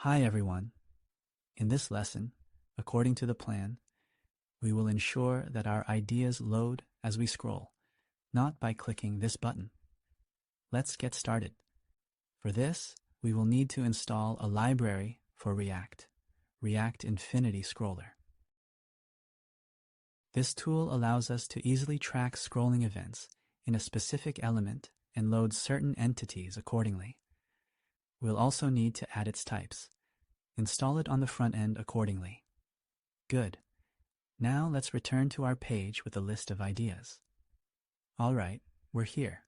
Hi everyone. In this lesson, according to the plan, we will ensure that our ideas load as we scroll, not by clicking this button. Let's get started. For this, we will need to install a library for React Infinity Scroller. This tool allows us to easily track scrolling events in a specific element and load certain entities accordingly. We'll also need to add its types. Install it on the front end accordingly. Good. Now let's return to our page with a list of ideas. All right, we're here.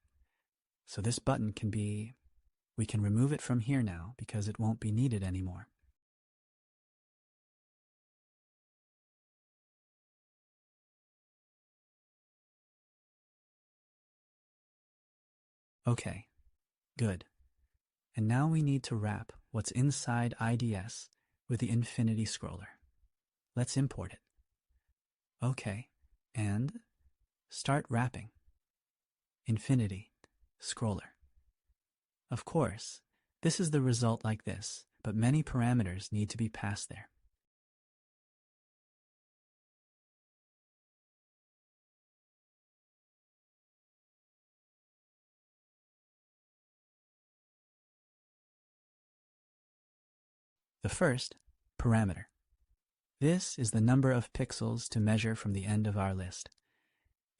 So this button we can remove it from here now because it won't be needed anymore. Okay, good. And now we need to wrap what's inside IDS with the Infinity Scroller. Let's import it. Okay, and start wrapping. Infinity Scroller. Of course, this is the result like this, but many parameters need to be passed there. The first, parameter. This is the number of pixels to measure from the end of our list.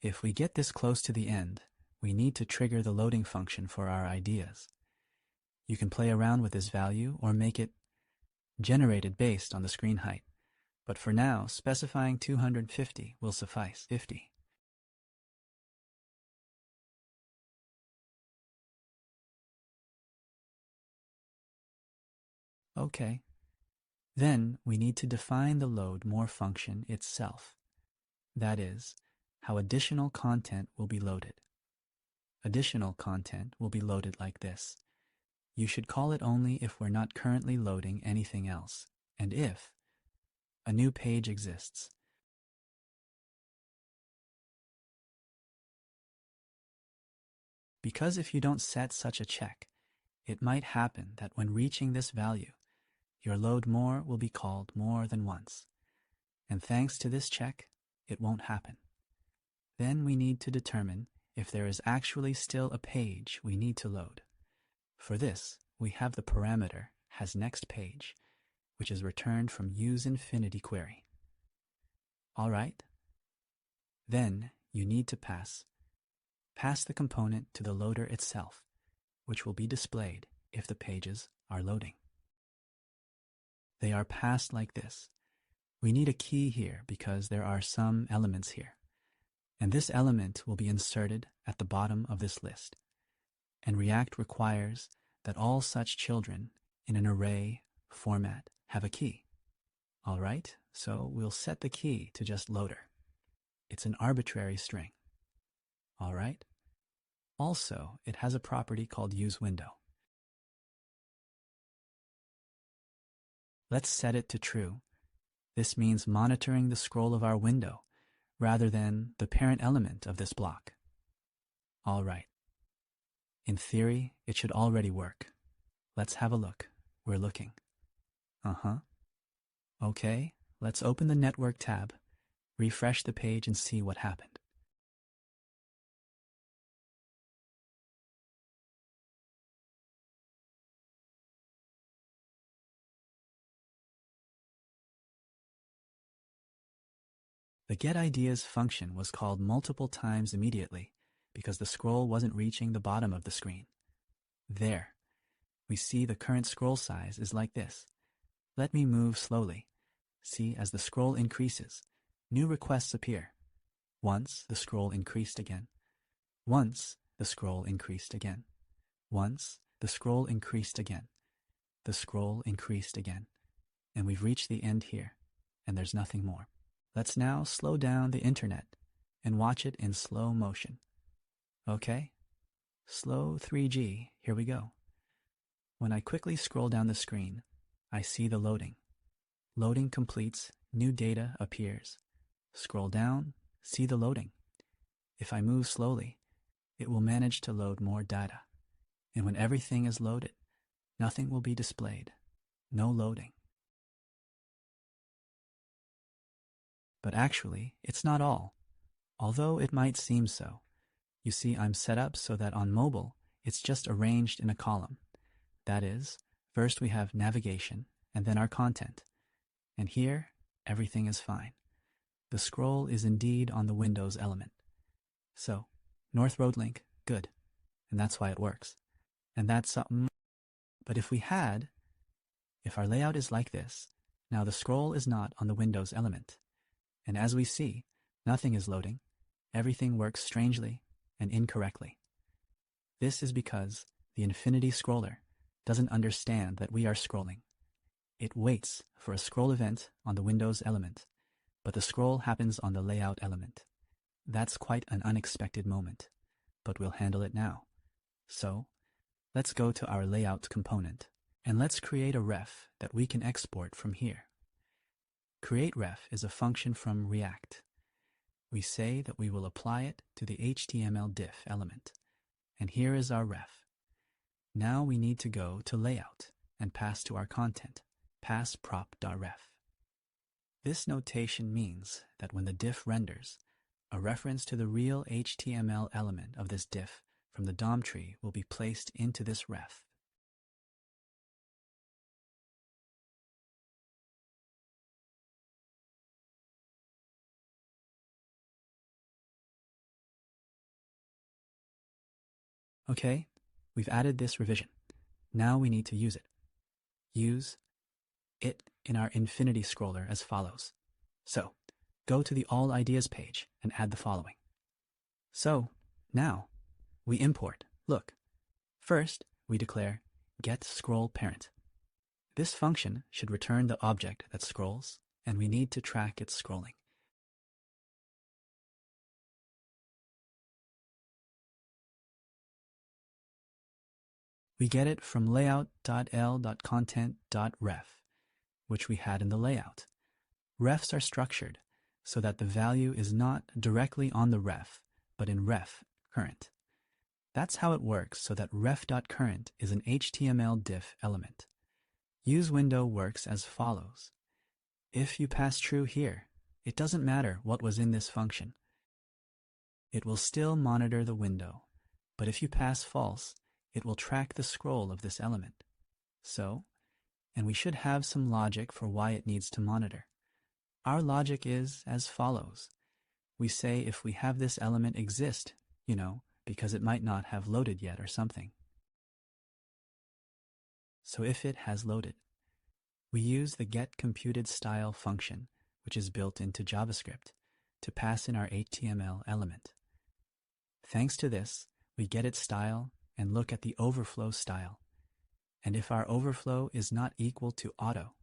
If we get this close to the end, we need to trigger the loading function for our ideas. You can play around with this value or make it generated based on the screen height. But for now, specifying 250 will suffice. 50. Okay. Then we need to define the load more function itself. That is, how additional content will be loaded. Additional content will be loaded like this. You should call it only if we're not currently loading anything else, and if a new page exists. Because if you don't set such a check, it might happen that when reaching this value, your load more will be called more than once. And thanks to this check, it won't happen. Then we need to determine if there is actually still a page we need to load. For this, we have the parameter hasNextPage, which is returned from useInfinity query. All right. Then you need to pass the component to the loader itself, which will be displayed if the pages are loading. They are passed like this. We need a key here because there are some elements here. And this element will be inserted at the bottom of this list. And React requires that all such children in an array format have a key. All right, so we'll set the key to just loader. It's an arbitrary string. All right. Also, it has a property called useWindow. Let's set it to true. This means monitoring the scroll of our window rather than the parent element of this block. All right. In theory, it should already work. Let's have a look. We're looking. Okay, let's open the Network tab, refresh the page and see what happened. The getIdeas function was called multiple times immediately because the scroll wasn't reaching the bottom of the screen. There. We see the current scroll size is like this. Let me move slowly. See, as the scroll increases, new requests appear. Once the scroll increased again. Once the scroll increased again. Once the scroll increased again. The scroll increased again. And we've reached the end here, and there's nothing more. Let's now slow down the internet and watch it in slow motion. Okay? Slow 3G, here we go. When I quickly scroll down the screen, I see the loading. Loading completes, new data appears. Scroll down, see the loading. If I move slowly, it will manage to load more data. And when everything is loaded, nothing will be displayed. no loading. But actually, it's not all, although it might seem so. You see, I'm set up so that on mobile, it's just arranged in a column. That is, first we have navigation, and then our content. And here, everything is fine. The scroll is indeed on the Windows element. So, North Road link, good. And that's why it works. And that's something. But if our layout is like this, now the scroll is not on the Windows element. And as we see, nothing is loading. Everything works strangely and incorrectly. This is because the Infinity Scroller doesn't understand that we are scrolling. It waits for a scroll event on the Windows element, but the scroll happens on the layout element. That's quite an unexpected moment, but we'll handle it now. So, let's go to our layout component, and let's create a ref that we can export from here. CreateRef is a function from React. We say that we will apply it to the HTML diff element, and here is our ref. Now we need to go to Layout and pass to our content, pass prop.ref. This notation means that when the diff renders, a reference to the real HTML element of this diff from the DOM tree will be placed into this ref. Okay, we've added this revision. Now we need to use it. Use it in our Infinity Scroller as follows. So, go to the All Ideas page and add the following. So, now, we import. Look, first we declare getScrollParent. This function should return the object that scrolls, and we need to track its scrolling. We get it from layout.l.content.ref, which we had in the layout. Refs are structured so that the value is not directly on the ref, but in ref current. That's how it works, so that ref.current is an HTML diff element. UseWindow works as follows. If you pass true here, it doesn't matter what was in this function. It will still monitor the window, but if you pass false, it will track the scroll of this element. So, and we should have some logic for why it needs to monitor. Our logic is as follows. We say if we have this element exist, because it might not have loaded yet or something. So if it has loaded, we use the getComputedStyle function, which is built into JavaScript, to pass in our HTML element. Thanks to this, we get its style and look at the overflow style. And if our overflow is not equal to auto,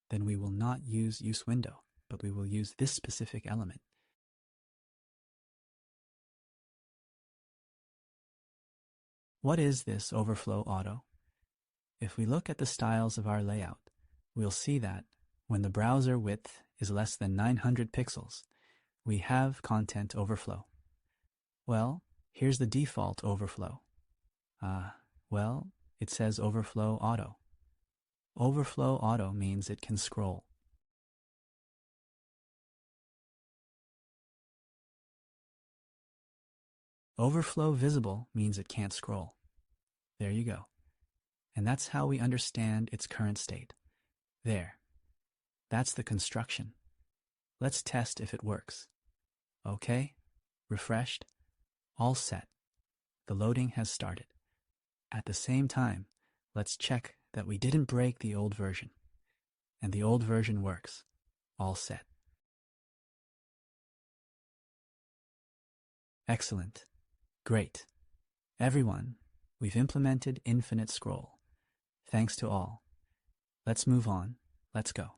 then we will not use UseWindow, but we will use this specific element. What is this overflow auto? If we look at the styles of our layout, we'll see that when the browser width is less than 900 pixels, we have content overflow. Well, here's the default overflow. It says overflow auto. Overflow auto means it can scroll. Overflow visible means it can't scroll. There you go. And that's how we understand its current state. There. That's the construction. Let's test if it works. Okay, refreshed, all set. The loading has started. At the same time, let's check that we didn't break the old version. And the old version works. All set. Excellent. Great. Everyone, we've implemented infinite scroll. Thanks to all. Let's move on. Let's go.